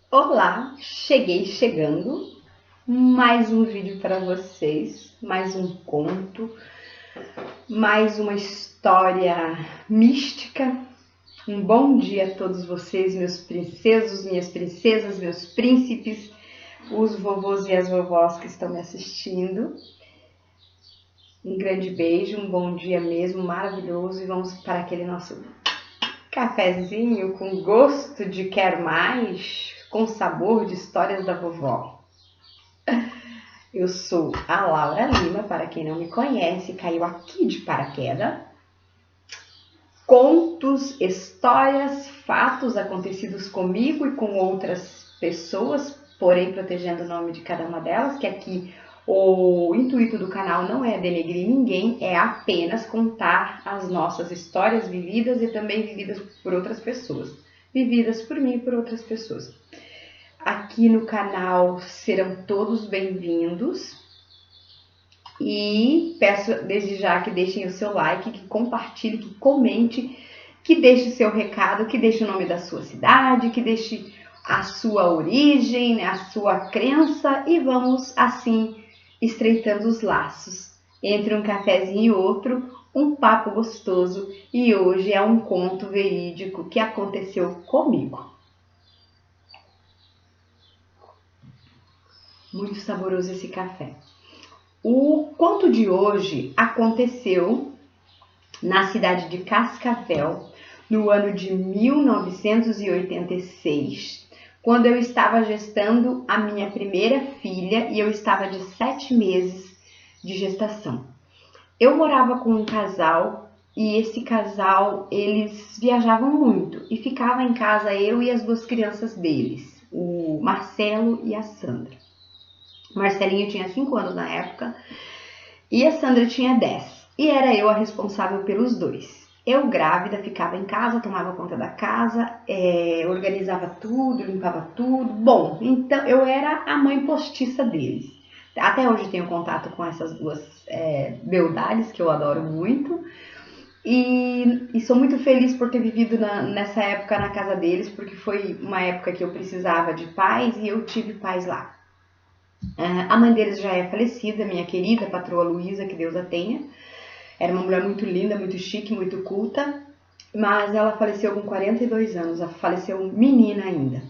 Olá, cheguei chegando, mais um vídeo para vocês, mais um conto, mais uma história mística. Um bom dia a todos vocês, meus princesos, minhas princesas, meus príncipes, os vovôs e as vovós que estão me assistindo. Um grande beijo, um bom dia mesmo, maravilhoso, e vamos para aquele nosso cafezinho com gosto de quero mais, com sabor de histórias da vovó. Eu sou a Laura Lima, para quem não me conhece, caiu aqui de paraquedas. Contos, histórias, fatos acontecidos comigo e com outras pessoas, porém protegendo o nome de cada uma delas, que aqui o intuito do canal não é denegrir ninguém, é apenas contar as nossas histórias vividas e também vividas por outras pessoas. Vividas por mim e por outras pessoas. Aqui no canal serão todos bem-vindos e peço desde já que deixem o seu like, que compartilhe, que comente, que deixe o seu recado, que deixe o nome da sua cidade, que deixe a sua origem, a sua crença e vamos assim estreitando os laços entre um cafezinho e outro, um papo gostoso e hoje é um conto verídico que aconteceu comigo. Muito saboroso esse café. O conto de hoje aconteceu na cidade de Cascavel, no ano de 1986, quando eu estava gestando a minha primeira filha e eu estava de 7 meses de gestação. Eu morava com um casal e esse casal, eles viajavam muito e ficava em casa eu e as duas crianças deles, o Marcelo e a Sandra. Marcelinho tinha 5 anos na época e a Sandra tinha 10. E era eu a responsável pelos dois. Eu grávida, ficava em casa, tomava conta da casa, organizava tudo, limpava tudo. Bom, então eu era a mãe postiça deles. Até hoje tenho contato com essas duas beldades que eu adoro muito. E sou muito feliz por ter vivido nessa época na casa deles, porque foi uma época que eu precisava de pais e eu tive pais lá. A mãe deles já é falecida, minha querida patroa Luísa, que Deus a tenha. Era uma mulher muito linda, muito chique, muito culta, mas ela faleceu com 42 anos, ela faleceu menina ainda.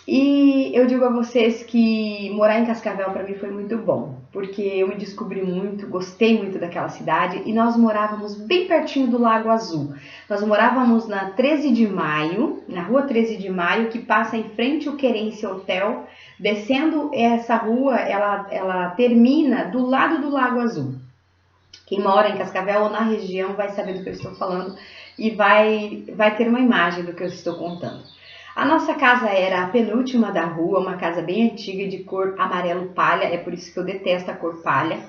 E eu digo a vocês que morar em Cascavel para mim foi muito bom, porque eu me descobri muito, gostei muito daquela cidade e nós morávamos bem pertinho do Lago Azul. Nós morávamos na 13 de Maio, na rua 13 de Maio, que passa em frente ao Querência Hotel. Descendo essa rua, ela termina do lado do Lago Azul. Quem mora em Cascavel ou na região vai saber do que eu estou falando e vai ter uma imagem do que eu estou contando. A nossa casa era a penúltima da rua, uma casa bem antiga de cor amarelo palha, é por isso que eu detesto a cor palha.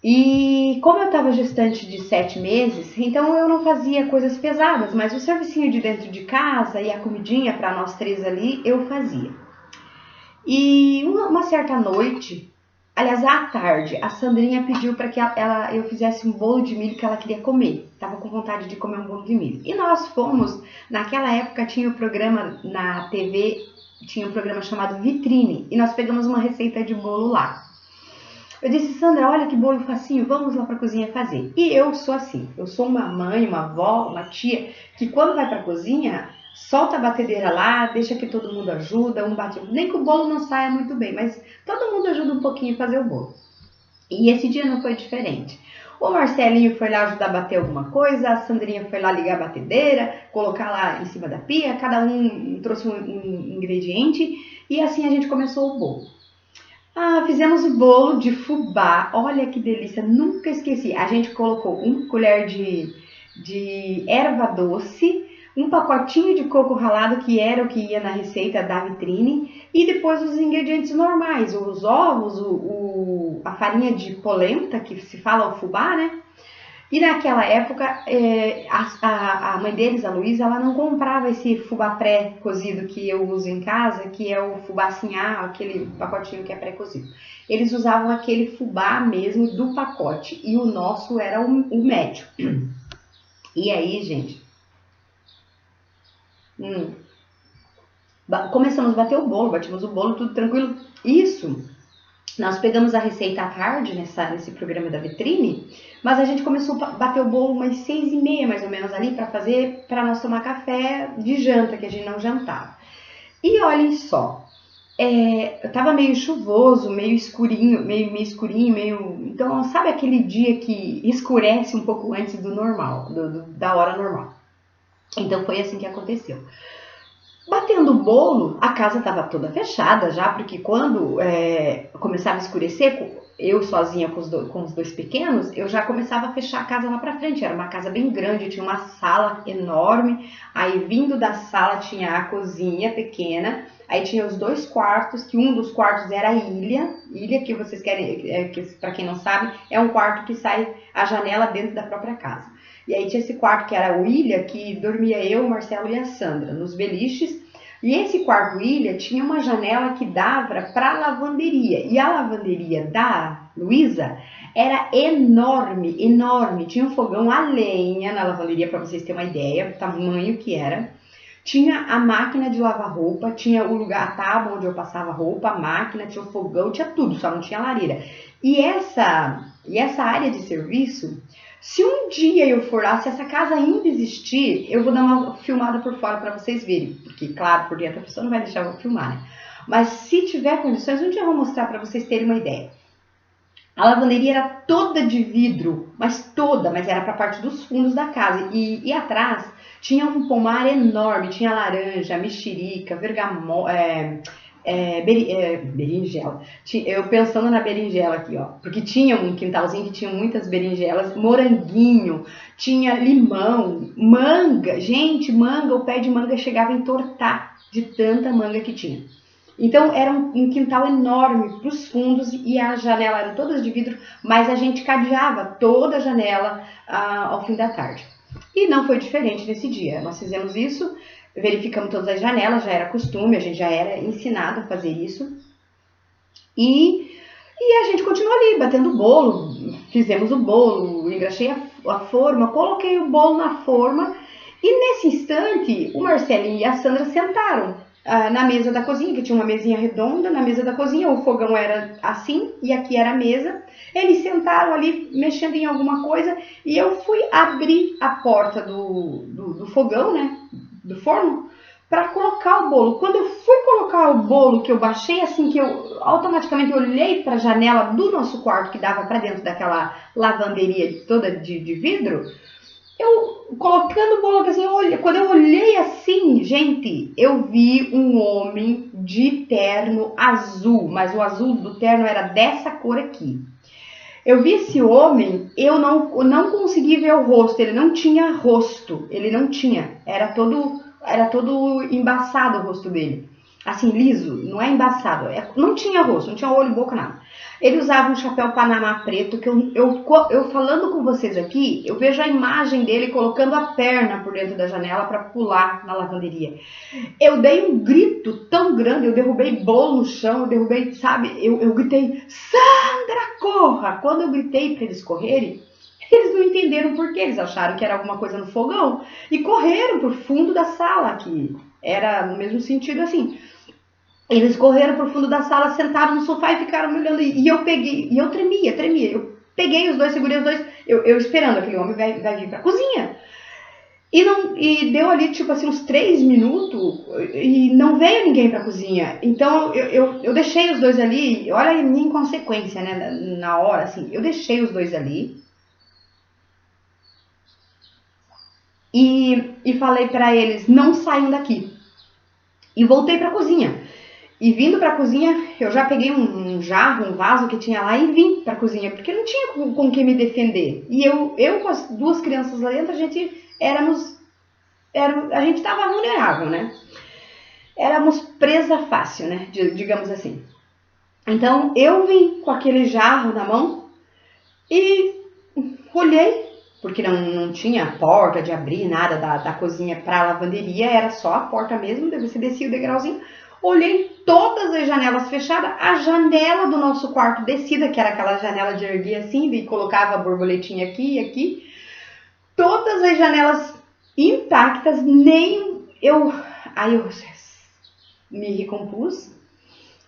E como eu estava gestante de 7 meses, então eu não fazia coisas pesadas, mas o servicinho de dentro de casa e a comidinha para nós três ali eu fazia. E uma certa noite, aliás, à tarde, a Sandrinha pediu para que eu fizesse um bolo de milho que ela queria comer. Tava com vontade de comer um bolo de milho. E nós fomos, naquela época tinha o programa na TV, tinha um programa chamado Vitrine, e nós pegamos uma receita de bolo lá. Eu disse, Sandra, olha que bolo facinho, vamos lá para a cozinha fazer. E eu sou assim, eu sou uma mãe, uma avó, uma tia, que quando vai para a cozinha, solta a batedeira lá, deixa que todo mundo ajuda, um bate, nem que o bolo não saia muito bem, mas todo mundo ajuda um pouquinho a fazer o bolo. E esse dia não foi diferente. O Marcelinho foi lá ajudar a bater alguma coisa, a Sandrinha foi lá ligar a batedeira, colocar lá em cima da pia, cada um trouxe um ingrediente e assim a gente começou o bolo. Fizemos o bolo de fubá, olha que delícia, nunca esqueci. A gente colocou 1 colher de erva doce, um pacotinho de coco ralado, que era o que ia na receita da Vitrine, e depois os ingredientes normais, os ovos, a farinha de polenta, que se fala o fubá, né? E naquela época, a mãe deles, a Luísa, ela não comprava esse fubá pré-cozido que eu uso em casa, que é o fubá sinhá, aquele pacotinho que é pré-cozido. Eles usavam aquele fubá mesmo do pacote e o nosso era o médio. E aí, gente, Começamos a bater o bolo, batimos o bolo, tudo tranquilo. Isso, nós pegamos a receita à tarde nesse programa da vitrine, mas a gente começou a bater o bolo umas 6h30 mais ou menos ali para nós tomar café de janta, que a gente não jantava. E olhem só, tava meio chuvoso, meio escurinho, então sabe aquele dia que escurece um pouco antes do normal, da hora normal. Então foi assim que aconteceu. Batendo o bolo, a casa estava toda fechada já, porque quando começava a escurecer, eu sozinha com os dois pequenos, eu já começava a fechar a casa lá pra frente. Era uma casa bem grande, tinha uma sala enorme, aí vindo da sala tinha a cozinha pequena, aí tinha os 2 quartos, que um dos quartos era a ilha que vocês querem, para quem não sabe, é um quarto que sai a janela dentro da própria casa. E aí tinha esse quarto que era o Ilha, que dormia eu, o Marcelo e a Sandra, nos beliches. E esse quarto Ilha tinha uma janela que dava para a lavanderia. E a lavanderia da Luísa era enorme, enorme. Tinha um fogão a lenha na lavanderia, para vocês terem uma ideia do tamanho que era. Tinha a máquina de lavar roupa, tinha o lugar, a tábua onde eu passava roupa, a máquina, tinha o fogão, tinha tudo, só não tinha lareira. E essa área de serviço... Se um dia eu for lá, se essa casa ainda existir, eu vou dar uma filmada por fora para vocês verem. Porque, claro, por dentro a pessoa não vai deixar eu filmar, né? Mas se tiver condições, um dia eu vou mostrar para vocês terem uma ideia. A lavanderia era toda de vidro, mas era para a parte dos fundos da casa. E atrás tinha um pomar enorme, tinha laranja, mexerica, berinjela. Eu pensando na berinjela aqui, ó, porque tinha um quintalzinho que tinha muitas berinjelas, moranguinho, tinha limão, manga. Gente, o pé de manga chegava a entortar de tanta manga que tinha. Então era um quintal enorme para os fundos e as janelas eram todas de vidro, mas a gente cadeava toda a janela ao fim da tarde. E não foi diferente nesse dia. Nós fizemos isso. Verificamos todas as janelas, já era costume, a gente já era ensinado a fazer isso. E a gente continuou ali, batendo o bolo, fizemos o bolo, engraxei a forma, coloquei o bolo na forma. E nesse instante, o Marcelinho e a Sandra sentaram na mesa da cozinha, que tinha uma mesinha redonda na mesa da cozinha, o fogão era assim, e aqui era a mesa. Eles sentaram ali, mexendo em alguma coisa, e eu fui abrir a porta do fogão, né? Do forno, para colocar o bolo. Quando eu fui colocar o bolo, que eu baixei assim, que eu automaticamente olhei para a janela do nosso quarto, que dava para dentro daquela lavanderia toda de vidro, eu colocando o bolo assim, quando eu olhei assim, gente, eu vi um homem de terno azul, mas o azul do terno era dessa cor aqui. Eu vi esse homem, eu não consegui ver o rosto, ele não tinha rosto, era todo embaçado o rosto dele, assim, liso, não é embaçado, não tinha rosto, não tinha olho, boca, nada. Ele usava um chapéu panamá preto, que eu falando com vocês aqui, eu vejo a imagem dele colocando a perna por dentro da janela para pular na lavanderia. Eu dei um grito tão grande, eu derrubei bolo no chão, eu gritei, Sandra, corra! Quando eu gritei para eles correrem, eles não entenderam por quê, eles acharam que era alguma coisa no fogão e correram pro fundo da sala, que era no mesmo sentido assim. Eles correram pro fundo da sala, sentaram no sofá e ficaram me olhando. E eu peguei, e eu tremia. Eu peguei os dois, segurei os dois, eu esperando, aquele homem vai vir pra cozinha. E deu ali, tipo assim, uns 3 minutos e não veio ninguém pra cozinha. Então eu deixei os dois ali, olha a minha inconsequência, né, na hora, assim. Eu deixei os dois ali e falei pra eles, não saiam daqui. E voltei pra cozinha. E vindo pra cozinha, eu já peguei um jarro, um vaso que tinha lá e vim pra cozinha, porque não tinha com que me defender. E eu com as 2 crianças lá dentro, a gente tava vulnerável, né? Éramos presa fácil, né? Digamos assim. Então, eu vim com aquele jarro na mão e olhei, porque não tinha porta de abrir, nada da cozinha pra lavanderia, era só a porta mesmo, daí você descia o degrauzinho. Olhei todas as janelas fechadas, a janela do nosso quarto descida, que era aquela janela de erguer assim, e colocava a borboletinha aqui e aqui. Todas as janelas intactas, nem eu... Aí eu... me recompus,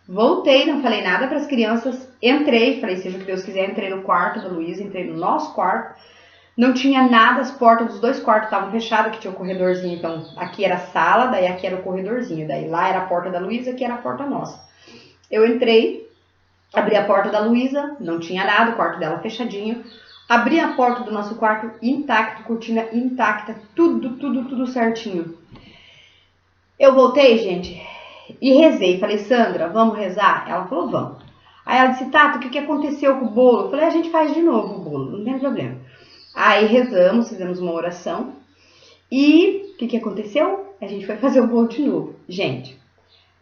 voltei, não falei nada para as crianças, entrei, falei, seja o que Deus quiser, entrei no quarto da Luísa, entrei no nosso quarto, não tinha nada, as portas dos dois quartos estavam fechadas, que tinha um corredorzinho, então aqui era a sala, daí aqui era o corredorzinho, daí lá era a porta da Luísa, aqui era a porta nossa. Eu entrei, abri a porta da Luísa, não tinha nada, o quarto dela fechadinho, abri a porta do nosso quarto intacto, cortina intacta, tudo certinho. Eu voltei, gente, e rezei. Falei, Sandra, vamos rezar? Ela falou, vamos. Aí ela disse, Tato, o que aconteceu com o bolo? Eu falei, a gente faz de novo o bolo, não tem problema. Aí rezamos, fizemos uma oração. E o que aconteceu? A gente foi fazer o bolo de novo. Gente,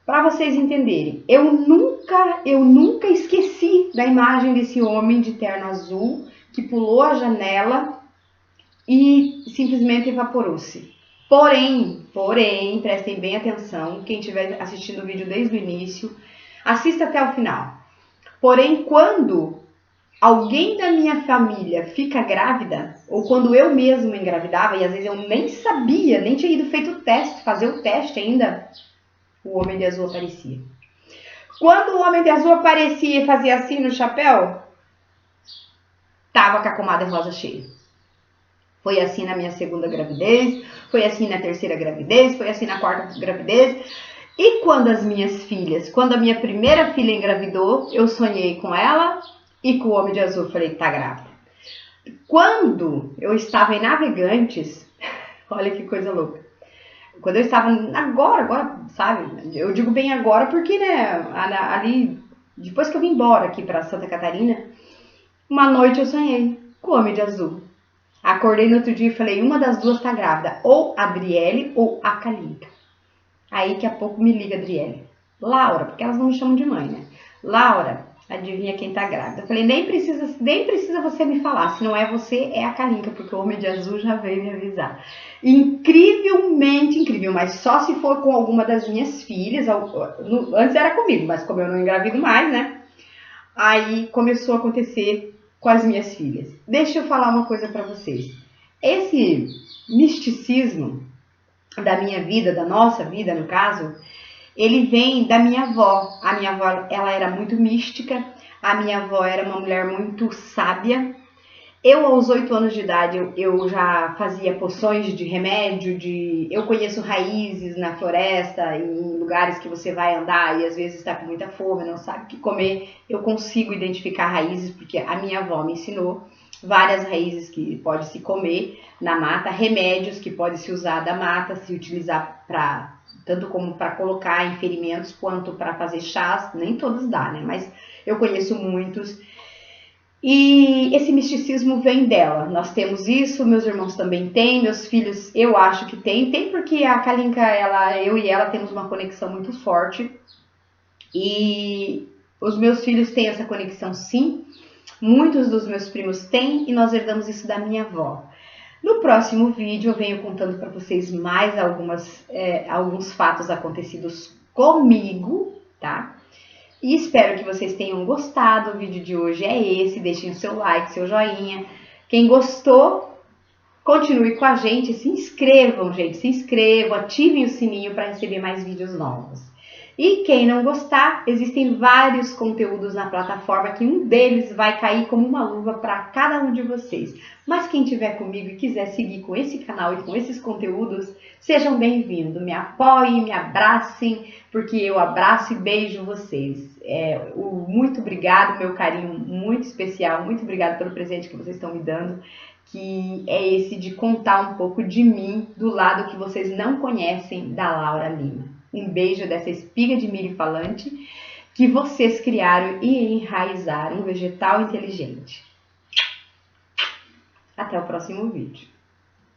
para vocês entenderem, eu nunca esqueci da imagem desse homem de terno azul que pulou a janela e simplesmente evaporou-se. Porém, prestem bem atenção, quem estiver assistindo o vídeo desde o início, assista até o final. Porém, quando alguém da minha família fica grávida, ou quando eu mesma engravidava, e às vezes eu nem sabia, nem tinha ido feito o teste, fazer o teste ainda, o homem de azul aparecia. Quando o homem de azul aparecia e fazia assim no chapéu, tava com a comadre rosa cheia. Foi assim na minha segunda gravidez, foi assim na terceira gravidez, foi assim na quarta gravidez. E quando a minha primeira filha engravidou, eu sonhei com ela e com o homem de azul. Falei, tá grávida. Quando eu estava em Navegantes, olha que coisa louca. Quando eu estava agora, sabe? Eu digo bem agora porque, né, ali, depois que eu vim embora aqui para Santa Catarina, uma noite eu sonhei com o homem de azul. Acordei no outro dia e falei, uma das duas tá grávida, ou a Adriele ou a Kalinka. Aí daqui a pouco me liga a Adriele. Laura, porque elas não me chamam de mãe, né? Laura, adivinha quem tá grávida? Eu falei, nem precisa você me falar, se não é você, é a Kalinka, porque o homem de azul já veio me avisar. Incrivelmente incrível, mas só se for com alguma das minhas filhas, antes era comigo, mas como eu não engravido mais, né? Aí começou a acontecer com as minhas filhas. Deixa eu falar uma coisa para vocês. Esse misticismo da minha vida, da nossa vida no caso, ele vem da minha avó. A minha avó, ela era muito mística, a minha avó era uma mulher muito sábia. Eu, aos 8 anos de idade, eu já fazia poções de remédio, eu conheço raízes na floresta, em lugares que você vai andar e às vezes está com muita fome, não sabe o que comer. Eu consigo identificar raízes, porque a minha avó me ensinou várias raízes que pode se comer na mata, remédios que pode se usar da mata, se utilizar tanto como para colocar em ferimentos, quanto para fazer chás. Nem todos dá, né? Mas eu conheço muitos. E esse misticismo vem dela. Nós temos isso, meus irmãos também têm, meus filhos eu acho que tem porque a Kalinka, eu e ela temos uma conexão muito forte. E os meus filhos têm essa conexão sim, muitos dos meus primos têm e nós herdamos isso da minha avó. No próximo vídeo eu venho contando para vocês mais alguns fatos acontecidos comigo, tá? E espero que vocês tenham gostado. O vídeo de hoje é esse. Deixem o seu like, seu joinha. Quem gostou, continue com a gente. Se inscrevam, gente. Se inscrevam, ativem o sininho para receber mais vídeos novos. E quem não gostar, existem vários conteúdos na plataforma que um deles vai cair como uma luva para cada um de vocês. Mas quem estiver comigo e quiser seguir com esse canal e com esses conteúdos, sejam bem-vindos. Me apoiem, me abracem, porque eu abraço e beijo vocês. Muito obrigado, meu carinho muito especial. Muito obrigado pelo presente que vocês estão me dando, que é esse de contar um pouco de mim do lado que vocês não conhecem da Laura Lima. Um beijo dessa espiga de milho falante que vocês criaram e enraizaram um vegetal inteligente. Até o próximo vídeo.